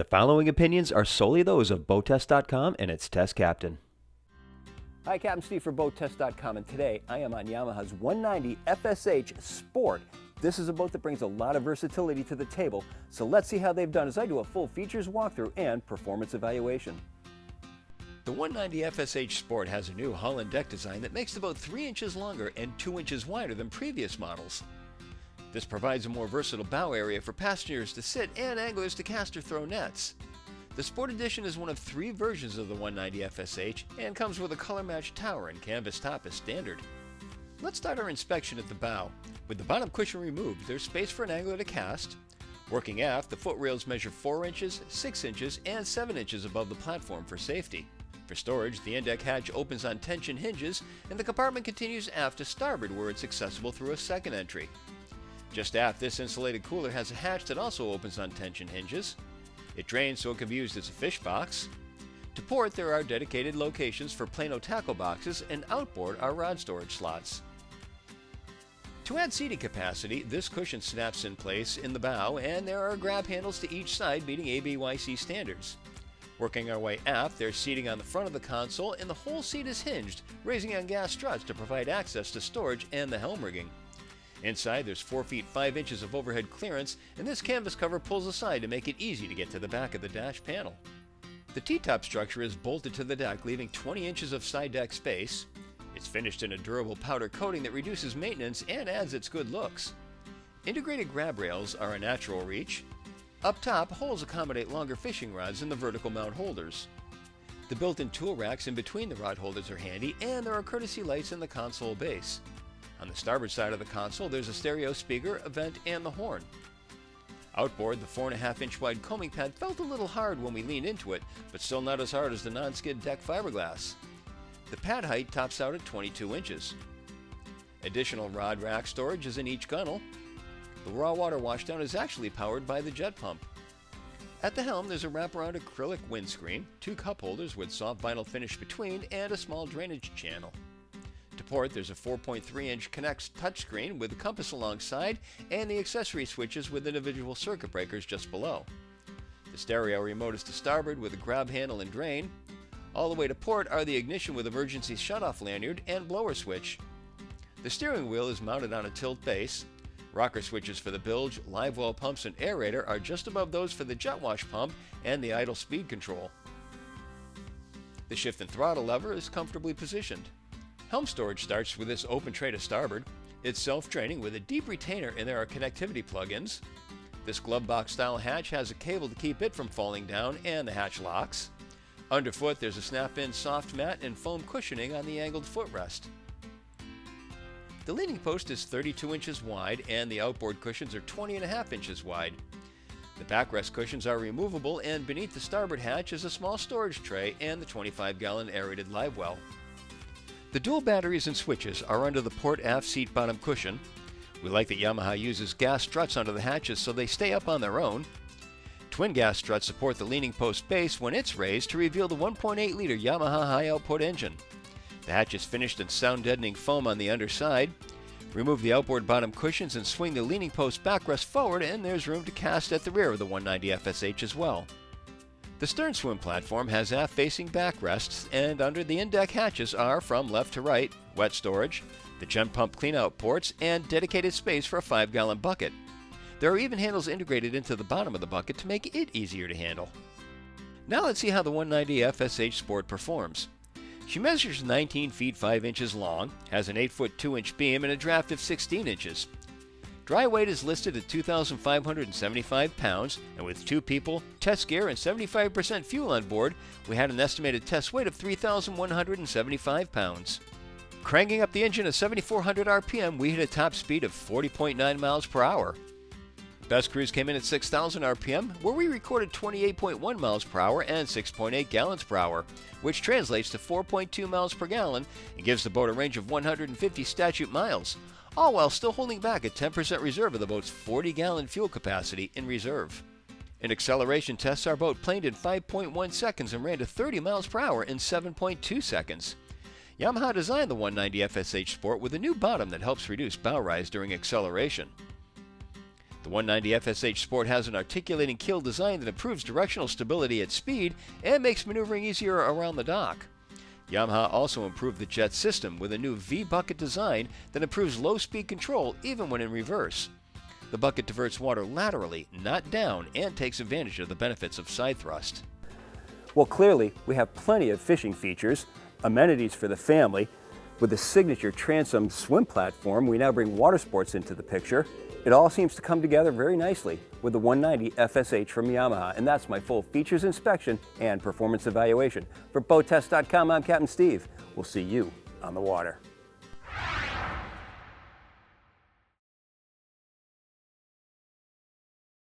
The following opinions are solely those of BoatTEST.com and its test captain. Hi, Captain Steve for BoatTEST.com, and today I am on Yamaha's 190 FSH Sport. This is a boat that brings a lot of versatility to the table, so let's see how they've done as I do a full features walkthrough and performance evaluation. The 190 FSH Sport has a new hull and deck design that makes the boat 3 inches longer and 2 inches wider than previous models. This provides a more versatile bow area for passengers to sit and anglers to cast or throw nets. The Sport Edition is one of 3 versions of the 190 FSH and comes with a color-matched tower and canvas top as standard. Let's start our inspection at the bow. With the bottom cushion removed, there's space for an angler to cast. Working aft, the foot rails measure 4 inches, 6 inches, and 7 inches above the platform for safety. For storage, the in-deck hatch opens on tension hinges, and the compartment continues aft to starboard where it's accessible through a second entry. Just aft, this insulated cooler has a hatch that also opens on tension hinges. It drains so it can be used as a fish box. To port, there are dedicated locations for Plano tackle boxes, and outboard are rod storage slots. To add seating capacity, this cushion snaps in place in the bow, and there are grab handles to each side meeting ABYC standards. Working our way aft, there's seating on the front of the console, and the whole seat is hinged, raising on gas struts to provide access to storage and the helm rigging. Inside, there's 4 feet 5 inches of overhead clearance, and this canvas cover pulls aside to make it easy to get to the back of the dash panel. The T-top structure is bolted to the deck, leaving 20 inches of side deck space. It's finished in a durable powder coating that reduces maintenance and adds its good looks. Integrated grab rails are a natural reach. Up top, holes accommodate longer fishing rods in the vertical mount holders. The built-in tool racks in between the rod holders are handy, and there are courtesy lights in the console base. On the starboard side of the console, there's a stereo speaker, a vent, and the horn. Outboard, the 4.5-inch wide coaming pad felt a little hard when we leaned into it, but still not as hard as the non-skid deck fiberglass. The pad height tops out at 22 inches. Additional rod rack storage is in each gunnel. The raw water washdown is actually powered by the jet pump. At the helm, there's a wraparound acrylic windscreen, 2 cup holders with soft vinyl finish between, and a small drainage channel. To port, there's a 4.3-inch Connect touchscreen with a compass alongside and the accessory switches with individual circuit breakers just below. The stereo remote is to starboard with a grab handle and drain. All the way to port are the ignition with emergency shutoff lanyard and blower switch. The steering wheel is mounted on a tilt base. Rocker switches for the bilge, live well pumps, and aerator are just above those for the jet wash pump and the idle speed control. The shift and throttle lever is comfortably positioned. Helm storage starts with this open tray to starboard. It's self-draining with a deep retainer, and there are connectivity plug-ins. This glove box style hatch has a cable to keep it from falling down, and the hatch locks. Underfoot, there's a snap-in soft mat and foam cushioning on the angled footrest. The leaning post is 32 inches wide, and the outboard cushions are 20.5 inches wide. The backrest cushions are removable, and beneath the starboard hatch is a small storage tray and the 25-gallon aerated live well. The dual batteries and switches are under the port aft seat bottom cushion. We like that Yamaha uses gas struts under the hatches so they stay up on their own. Twin gas struts support the leaning post base when it's raised to reveal the 1.8-liter Yamaha high-output engine. The hatch is finished in sound-deadening foam on the underside. Remove the outboard bottom cushions and swing the leaning post backrest forward, and there's room to cast at the rear of the 190 FSH as well. The stern swim platform has aft-facing backrests, and under the in-deck hatches are, from left to right, wet storage, the jet pump cleanout ports, and dedicated space for a 5-gallon bucket. There are even handles integrated into the bottom of the bucket to make it easier to handle. Now let's see how the 190 FSH Sport performs. She measures 19 feet 5 inches long, has an 8-foot 2-inch beam, and a draft of 16 inches. Dry weight is listed at 2,575 pounds, and with 2 people, test gear, and 75% fuel on board, we had an estimated test weight of 3,175 pounds. Cranking up the engine at 7,400 RPM, we hit a top speed of 40.9 miles per hour. Best cruise came in at 6,000 RPM, where we recorded 28.1 miles per hour and 6.8 gallons per hour, which translates to 4.2 miles per gallon and gives the boat a range of 150 statute miles, all while still holding back a 10% reserve of the boat's 40-gallon fuel capacity in reserve. In acceleration tests, our boat planed in 5.1 seconds and ran to 30 miles per hour in 7.2 seconds. Yamaha designed the 190 FSH Sport with a new bottom that helps reduce bow rise during acceleration. The The 190 FSH Sport has an articulating keel design that improves directional stability at speed and makes maneuvering easier around the dock. Yamaha also improved the jet system with a new V-bucket design that improves low-speed control even when in reverse. The bucket diverts water laterally, not down, and takes advantage of the benefits of side thrust. Well, clearly, we have plenty of fishing features, amenities for the family. With the signature transom swim platform, we now bring water sports into the picture. It all seems to come together very nicely with the 190 FSH from Yamaha, and that's my full features inspection and performance evaluation. For BoatTEST.com, I'm Captain Steve. We'll see you on the water.